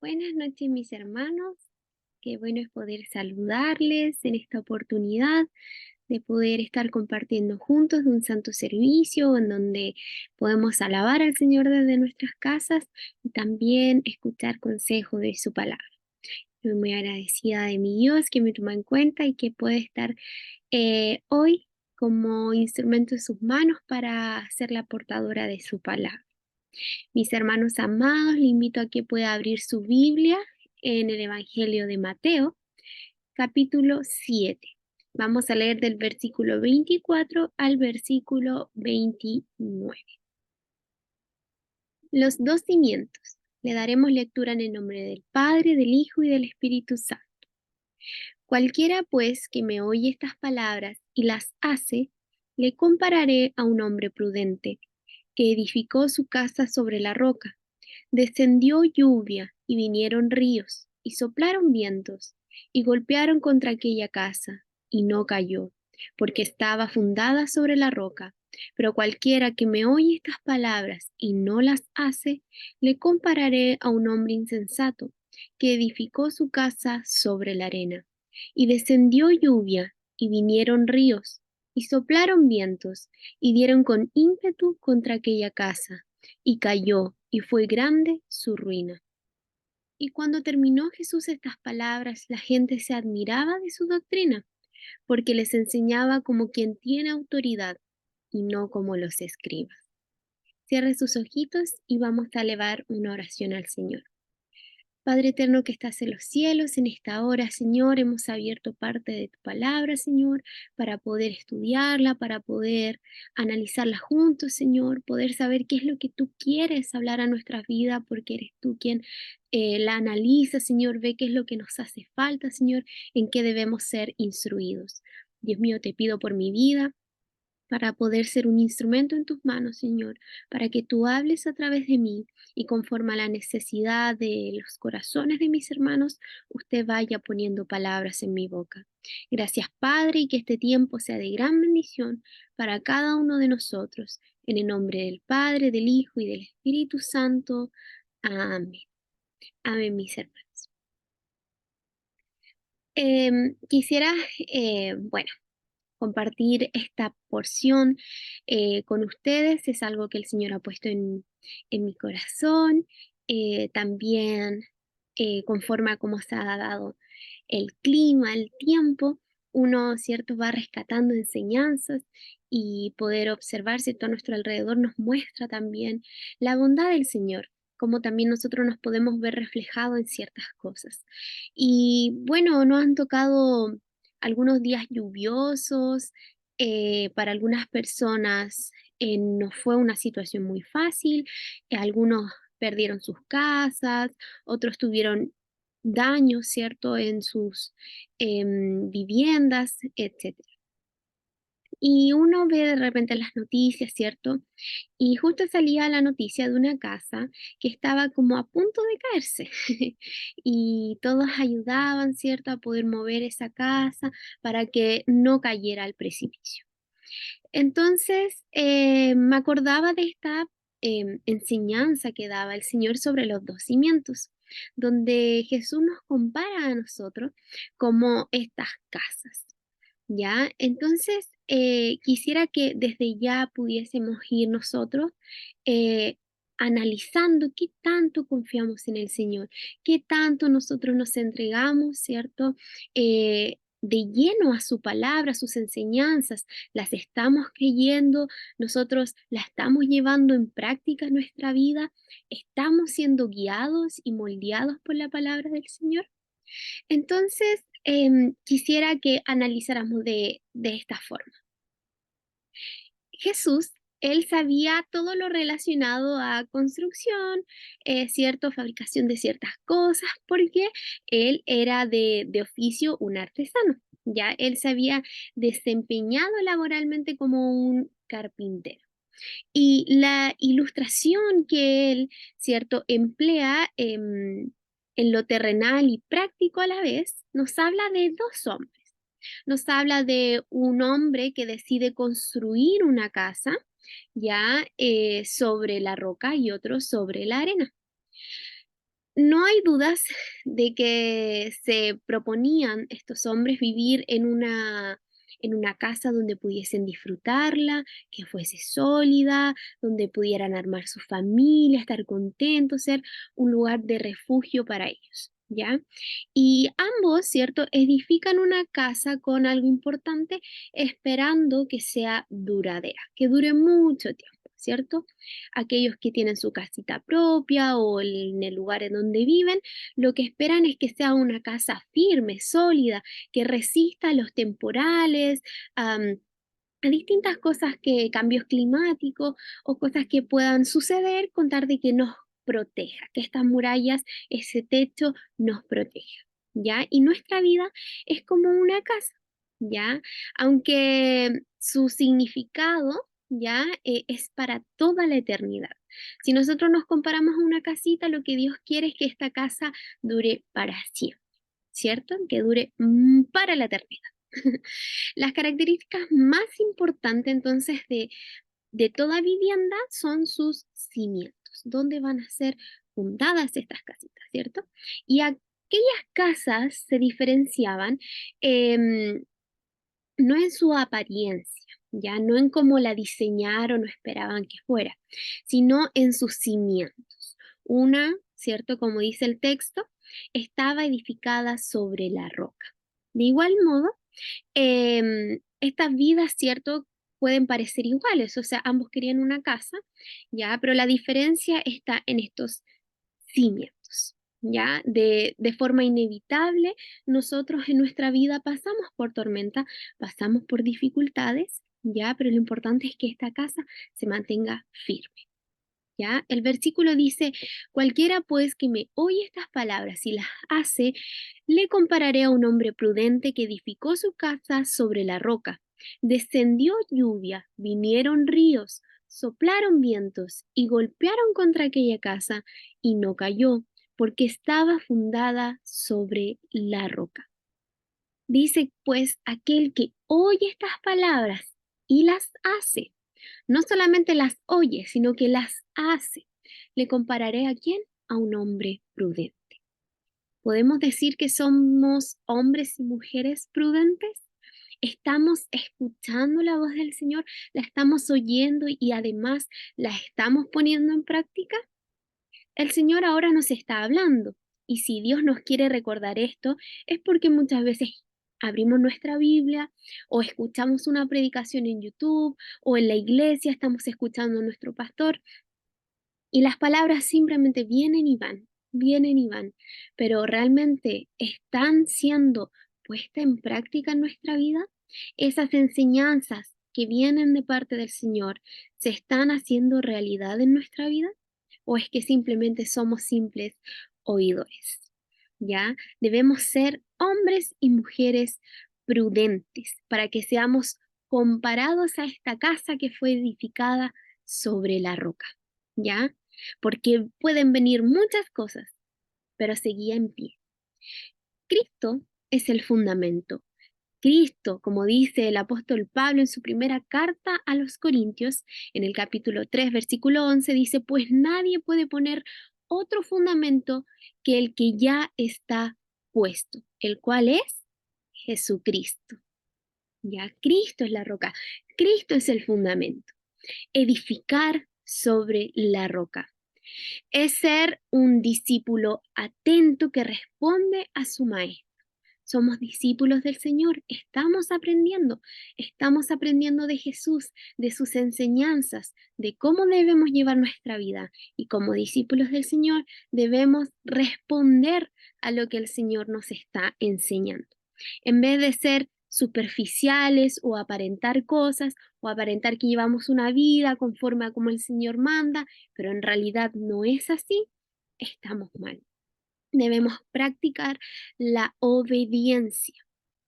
Buenas noches, mis hermanos. Qué bueno es poder saludarles en esta oportunidad de poder estar compartiendo juntos de un santo servicio en donde podemos alabar al Señor desde nuestras casas y también escuchar consejo de su palabra. Estoy muy agradecida de mi Dios que me toma en cuenta y que puede estar hoy como instrumento en sus manos para ser la portadora de su palabra. Mis hermanos amados, le invito a que pueda abrir su Biblia en el Evangelio de Mateo, capítulo 7. Vamos a leer del versículo 24 al versículo 29. Los dos cimientos. Le daremos lectura en el nombre del Padre, del Hijo y del Espíritu Santo. Cualquiera, pues, que me oye estas palabras y las hace, le compararé a un hombre prudente, que edificó su casa sobre la roca. Descendió lluvia y vinieron ríos y soplaron vientos y golpearon contra aquella casa y no cayó, porque estaba fundada sobre la roca. Pero cualquiera que me oye estas palabras y no las hace, le compararé a un hombre insensato que edificó su casa sobre la arena. Y descendió lluvia y vinieron ríos y soplaron vientos y dieron con ímpetu contra aquella casa y cayó, y fue grande su ruina. Y cuando terminó Jesús estas palabras, la gente se admiraba de su doctrina, porque les enseñaba como quien tiene autoridad y no como los escribas. Cierre sus ojitos y vamos a elevar una oración al Señor. Padre eterno que estás en los cielos, en esta hora, Señor, hemos abierto parte de tu palabra, Señor, para poder estudiarla, para poder analizarla juntos, Señor, poder saber qué es lo que tú quieres hablar a nuestra vida, porque eres tú quien la analiza, Señor, ve qué es lo que nos hace falta, Señor, en qué debemos ser instruidos. Dios mío, te pido por mi vida para poder ser un instrumento en tus manos, Señor, para que tú hables a través de mí y conforme a la necesidad de los corazones de mis hermanos, usted vaya poniendo palabras en mi boca. Gracias, Padre, y que este tiempo sea de gran bendición para cada uno de nosotros. En el nombre del Padre, del Hijo y del Espíritu Santo. Amén. Amén, mis hermanos. Quisiera, bueno, compartir esta porción con ustedes. Es algo que el Señor ha puesto en mi corazón. También conforme a cómo se ha dado el clima, el tiempo, uno, ¿cierto?, va rescatando enseñanzas y poder observar, ¿cierto?, a nuestro alrededor nos muestra también la bondad del Señor, como también nosotros nos podemos ver reflejados en ciertas cosas. Y bueno, nos han tocado algunos días lluviosos, para algunas personas no fue una situación muy fácil, algunos perdieron sus casas, otros tuvieron daños, ¿cierto?, en sus viviendas, etcétera. Y uno ve de repente las noticias, ¿cierto? Y justo salía la noticia de una casa que estaba como a punto de caerse. Y todos ayudaban, ¿cierto?, a poder mover esa casa para que no cayera al precipicio. Entonces, me acordaba de esta enseñanza que daba el Señor sobre los dos cimientos, donde Jesús nos compara a nosotros como estas casas. ¿Ya? Entonces, quisiera que desde ya pudiésemos ir nosotros eh, analizando qué tanto confiamos en el Señor, qué tanto nosotros nos entregamos, ¿cierto? De lleno a su palabra, a sus enseñanzas, las estamos creyendo, nosotros las estamos llevando en práctica en nuestra vida, estamos siendo guiados y moldeados por la palabra del Señor. Entonces, quisiera que analizáramos de esta forma. Jesús, él sabía todo lo relacionado a construcción, cierto, fabricación de ciertas cosas, porque él era de oficio un artesano. Ya él se había desempeñado laboralmente como un carpintero. Y la ilustración que él, cierto, emplea en lo terrenal y práctico a la vez, nos habla de dos hombres. Nos habla de un hombre que decide construir una casa, ya sobre la roca y otro sobre la arena. No hay dudas de que se proponían estos hombres vivir en una casa donde pudiesen disfrutarla, que fuese sólida, donde pudieran armar su familia, estar contentos, ser un lugar de refugio para ellos, ¿ya? Y ambos, ¿cierto?, edifican una casa con algo importante, esperando que sea duradera, que dure mucho tiempo, ¿cierto? Aquellos que tienen su casita propia o en el lugar en donde viven, lo que esperan es que sea una casa firme, sólida, que resista a los temporales, a distintas cosas que cambios climáticos o cosas que puedan suceder con tal de que nos proteja, que estas murallas, ese techo nos proteja, ¿ya? Y nuestra vida es como una casa, ¿ya? Aunque su significado, ¿ya? Es para toda la eternidad. Si nosotros nos comparamos a una casita, lo que Dios quiere es que esta casa dure para siempre, ¿cierto? Que dure para la eternidad. Las características más importantes entonces de toda vivienda son sus cimientos, dónde van a ser fundadas estas casitas, ¿cierto? Y aquellas casas se diferenciaban em, no en su apariencia, ya no en cómo la diseñaron o esperaban que fuera, sino en sus cimientos. Una, ¿cierto? Como dice el texto, estaba edificada sobre la roca. De igual modo, estas vidas, ¿cierto? Pueden parecer iguales, o sea, ambos querían una casa, ¿ya? Pero la diferencia está en estos cimientos, ¿ya? De forma inevitable, nosotros en nuestra vida pasamos por tormenta, pasamos por dificultades, ¿ya? Pero lo importante es que esta casa se mantenga firme. ¿Ya? El versículo dice, cualquiera pues que me oye estas palabras y las hace, le compararé a un hombre prudente que edificó su casa sobre la roca. Descendió lluvia, vinieron ríos, soplaron vientos y golpearon contra aquella casa y no cayó, porque estaba fundada sobre la roca. Dice pues aquel que oye estas palabras y las hace, no solamente las oye, sino que las hace. ¿Le compararé a quién? A un hombre prudente. ¿Podemos decir que somos hombres y mujeres prudentes? ¿Estamos escuchando la voz del Señor? ¿La estamos oyendo y además la estamos poniendo en práctica? El Señor ahora nos está hablando. Y si Dios nos quiere recordar esto, es porque muchas veces abrimos nuestra Biblia o escuchamos una predicación en YouTube o en la iglesia estamos escuchando a nuestro pastor y las palabras simplemente vienen y van, pero realmente están siendo puestas en práctica en nuestra vida. Esas enseñanzas que vienen de parte del Señor se están haciendo realidad en nuestra vida o es que simplemente somos simples oidores. ¿Ya? Debemos ser hombres y mujeres prudentes para que seamos comparados a esta casa que fue edificada sobre la roca. ¿Ya? Porque pueden venir muchas cosas, pero seguía en pie. Cristo es el fundamento. Cristo, como dice el apóstol Pablo en su primera carta a los Corintios, en el capítulo 3, versículo 11, dice, pues nadie puede poner otro fundamento que el que ya está puesto, el cual es Jesucristo. Ya, Cristo es la roca, Cristo es el fundamento. Edificar sobre la roca. Es ser un discípulo atento que responde a su maestro. Somos discípulos del Señor, estamos aprendiendo de Jesús, de sus enseñanzas, de cómo debemos llevar nuestra vida. Y como discípulos del Señor debemos responder a lo que el Señor nos está enseñando. En vez de ser superficiales o aparentar cosas o aparentar que llevamos una vida conforme a como el Señor manda, pero en realidad no es así, estamos mal. Debemos practicar la obediencia,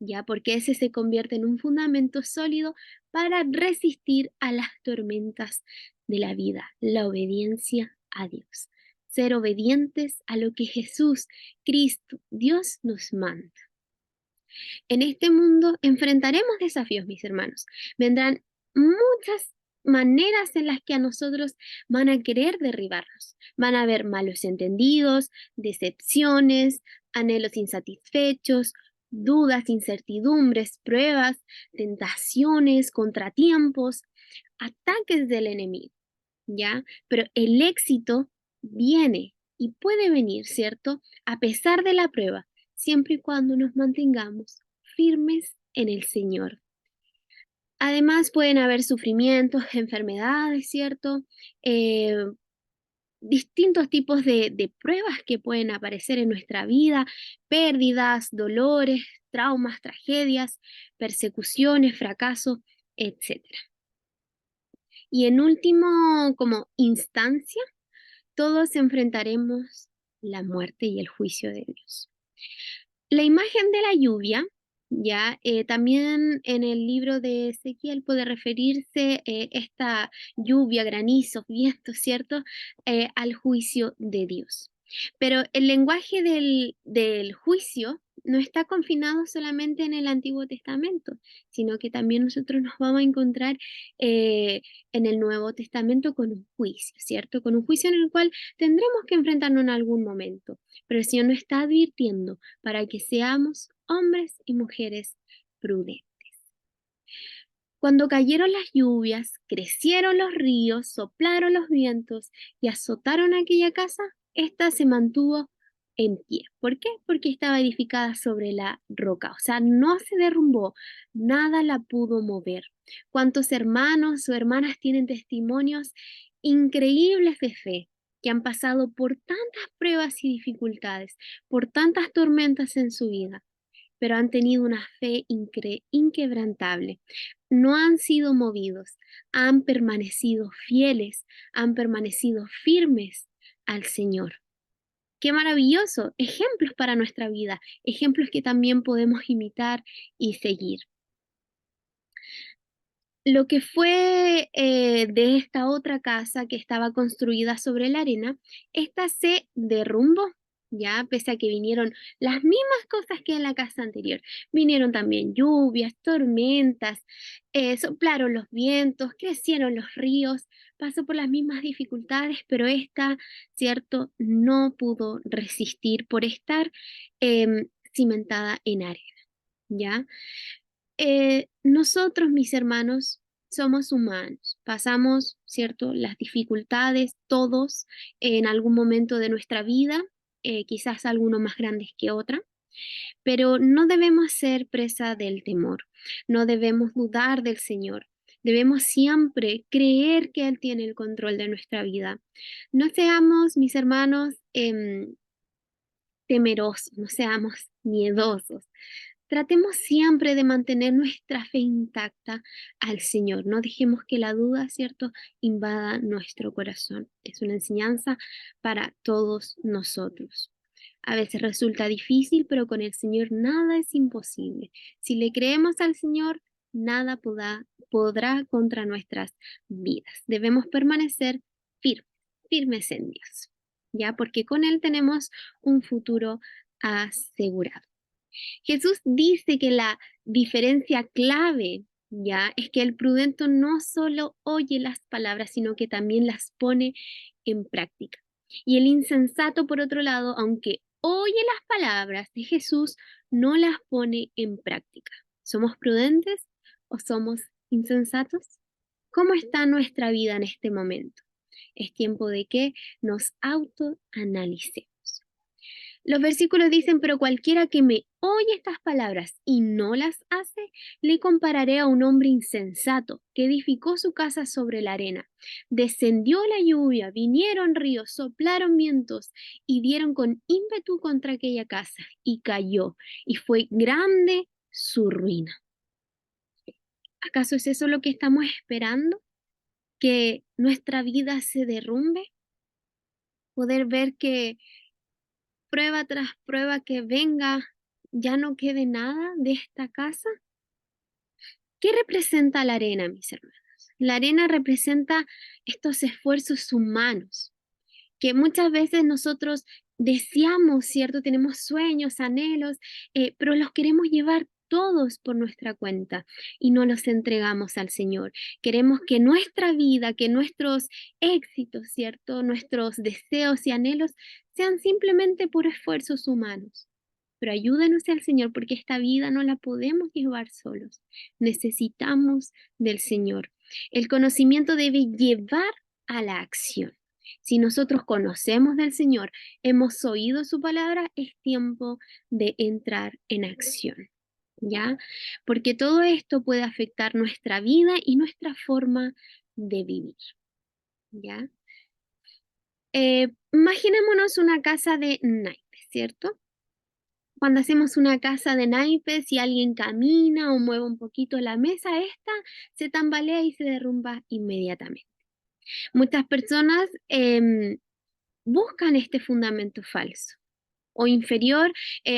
¿ya? Porque ese se convierte en un fundamento sólido para resistir a las tormentas de la vida, la obediencia a Dios. Ser obedientes a lo que Jesús, Cristo, Dios nos manda. En este mundo enfrentaremos desafíos, mis hermanos. Vendrán muchas maneras en las que a nosotros van a querer derribarnos. Van a haber malos entendidos, decepciones, anhelos insatisfechos, dudas, incertidumbres, pruebas, tentaciones, contratiempos, ataques del enemigo, ¿ya? Pero el éxito viene y puede venir, ¿cierto? A pesar de la prueba, siempre y cuando nos mantengamos firmes en el Señor. Además, pueden haber sufrimientos, enfermedades, ¿cierto? Eh, Distintos tipos de pruebas que pueden aparecer en nuestra vida, pérdidas, dolores, traumas, tragedias, persecuciones, fracasos, etcétera. Y en último, como instancia, todos enfrentaremos la muerte y el juicio de Dios. La imagen de la lluvia, ya también en el libro de Ezequiel puede referirse esta lluvia, granizos, vientos, ¿cierto? Al juicio de Dios. Pero el lenguaje del juicio no está confinado solamente en el Antiguo Testamento, sino que también nosotros nos vamos a encontrar eh, en el Nuevo Testamento con un juicio, ¿cierto? Con un juicio en el cual tendremos que enfrentarnos en algún momento. Pero el Señor nos está advirtiendo para que seamos hombres y mujeres prudentes. Cuando cayeron las lluvias, crecieron los ríos, soplaron los vientos y azotaron aquella casa, ésta se mantuvo en pie. ¿Por qué? Porque estaba edificada sobre la roca, o sea, no se derrumbó, nada la pudo mover. ¿Cuántos hermanos o hermanas tienen testimonios increíbles de fe, que han pasado por tantas pruebas y dificultades, por tantas tormentas en su vida, pero han tenido una fe inquebrantable? No han sido movidos, han permanecido fieles, han permanecido firmes al Señor. Qué maravilloso, ejemplos para nuestra vida, ejemplos que también podemos imitar y seguir. Lo que fue de esta otra casa que estaba construida sobre la arena, esta se derrumbó, ya pese a que vinieron las mismas cosas que en la casa anterior. Vinieron también lluvias, tormentas, soplaron los vientos, crecieron los ríos, pasó por las mismas dificultades, pero esta, cierto, no pudo resistir por estar cimentada en arena, ¿ya? Nosotros, mis hermanos, somos humanos, pasamos, ¿cierto?, las dificultades, todos, en algún momento de nuestra vida, quizás algunos más grandes que otra, pero no debemos ser presa del temor, no debemos dudar del Señor. Debemos siempre creer que Él tiene el control de nuestra vida. No seamos, mis hermanos, temerosos, no seamos miedosos. Tratemos siempre de mantener nuestra fe intacta al Señor. No dejemos que la duda, ¿cierto?, invada nuestro corazón. Es una enseñanza para todos nosotros. A veces resulta difícil, pero con el Señor nada es imposible. Si le creemos al Señor, nada podrá contra nuestras vidas. Debemos permanecer firmes, firmes en Dios, ¿ya? Porque con Él tenemos un futuro asegurado. Jesús dice que la diferencia clave, ya, es que el prudente no solo oye las palabras, sino que también las pone en práctica. Y el insensato, por otro lado, aunque oye las palabras de Jesús, no las pone en práctica. ¿Somos prudentes o somos insensatos? ¿Cómo está nuestra vida en este momento? Es tiempo de que nos autoanalicemos. Los versículos dicen, pero cualquiera que me oye estas palabras y no las hace, le compararé a un hombre insensato que edificó su casa sobre la arena. Descendió la lluvia, vinieron ríos, soplaron vientos y dieron con ímpetu contra aquella casa y cayó, y fue grande su ruina. ¿Acaso es eso lo que estamos esperando? ¿Que nuestra vida se derrumbe? ¿Poder ver que prueba tras prueba que venga, ya no quede nada de esta casa? ¿Qué representa la arena, mis hermanos? La arena representa estos esfuerzos humanos que muchas veces nosotros deseamos, ¿cierto? Tenemos sueños, anhelos, pero los queremos llevar todos por nuestra cuenta y no los entregamos al Señor. Queremos que nuestra vida, que nuestros éxitos, ¿cierto? Nuestros deseos y anhelos sean simplemente por esfuerzos humanos. Pero ayúdanos al Señor porque esta vida no la podemos llevar solos. Necesitamos del Señor. El conocimiento debe llevar a la acción. Si nosotros conocemos del Señor, hemos oído su palabra, es tiempo de entrar en acción. ¿Ya? Porque todo esto puede afectar nuestra vida y nuestra forma de vivir. ¿Ya? Imaginémonos una casa de naipes, ¿cierto? Cuando hacemos una casa de naipes, si alguien camina o mueve un poquito la mesa, esta se tambalea y se derrumba inmediatamente. Muchas personas buscan este fundamento falso o inferior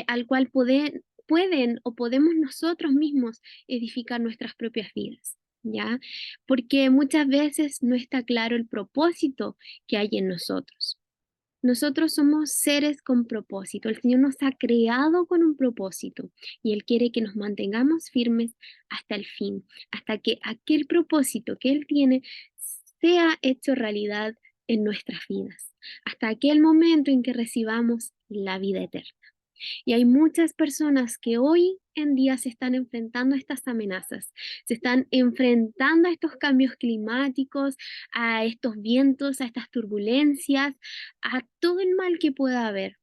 al cual pueden o podemos nosotros mismos edificar nuestras propias vidas, ¿ya? Porque muchas veces no está claro el propósito que hay en nosotros. Nosotros somos seres con propósito. El Señor nos ha creado con un propósito y Él quiere que nos mantengamos firmes hasta el fin, hasta que aquel propósito que Él tiene sea hecho realidad en nuestras vidas, hasta aquel momento en que recibamos la vida eterna. Y hay muchas personas que hoy en día se están enfrentando a estas amenazas, se están enfrentando a estos cambios climáticos, a estos vientos, a estas turbulencias, a todo el mal que pueda haber,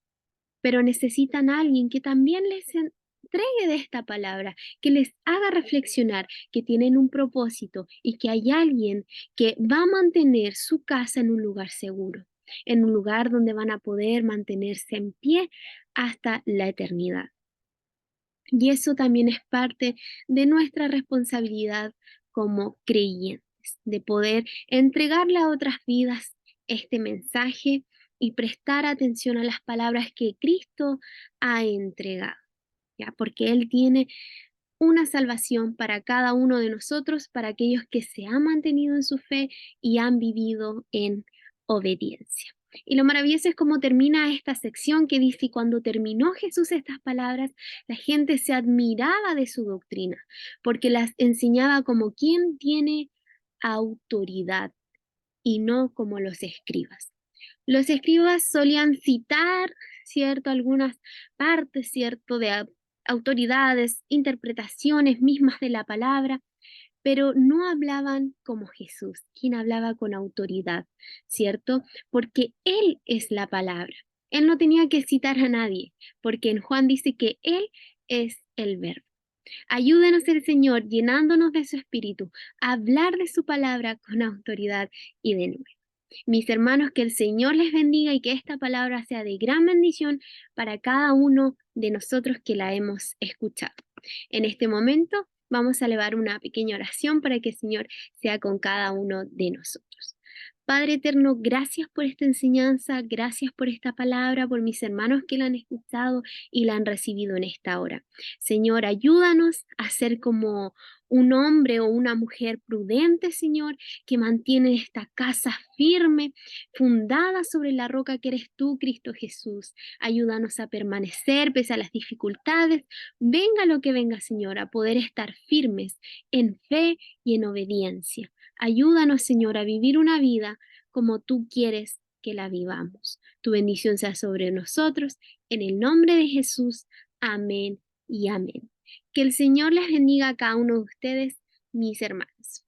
pero necesitan a alguien que también les entregue de esta palabra, que les haga reflexionar que tienen un propósito y que hay alguien que va a mantener su casa en un lugar seguro, en un lugar donde van a poder mantenerse en pie hasta la eternidad. Y eso también es parte de nuestra responsabilidad como creyentes, de poder entregarle a otras vidas este mensaje y prestar atención a las palabras que Cristo ha entregado, ¿ya? Porque Él tiene una salvación para cada uno de nosotros, para aquellos que se han mantenido en su fe y han vivido en obediencia. Y lo maravilloso es cómo termina esta sección que dice, y cuando terminó Jesús estas palabras, la gente se admiraba de su doctrina, porque las enseñaba como quien tiene autoridad y no como los escribas. Los escribas solían citar, ¿cierto?, algunas partes, ¿cierto?, de autoridades, interpretaciones mismas de la palabra, pero no hablaban como Jesús, quien hablaba con autoridad, ¿cierto? Porque Él es la palabra. Él no tenía que citar a nadie, porque en Juan dice que Él es el verbo. Ayúdenos el Señor, llenándonos de su espíritu, a hablar de su palabra con autoridad y de nuevo. Mis hermanos, que el Señor les bendiga y que esta palabra sea de gran bendición para cada uno de nosotros que la hemos escuchado. En este momento vamos a elevar una pequeña oración para que el Señor sea con cada uno de nosotros. Padre eterno, gracias por esta enseñanza, gracias por esta palabra, por mis hermanos que la han escuchado y la han recibido en esta hora. Señor, ayúdanos a ser como un hombre o una mujer prudente, Señor, que mantiene esta casa firme, fundada sobre la roca que eres tú, Cristo Jesús. Ayúdanos a permanecer pese a las dificultades, venga lo que venga, Señor, a poder estar firmes en fe y en obediencia. Ayúdanos, Señor, a vivir una vida como tú quieres que la vivamos. Tu bendición sea sobre nosotros. En el nombre de Jesús. Amén y amén. Que el Señor les bendiga a cada uno de ustedes, mis hermanos.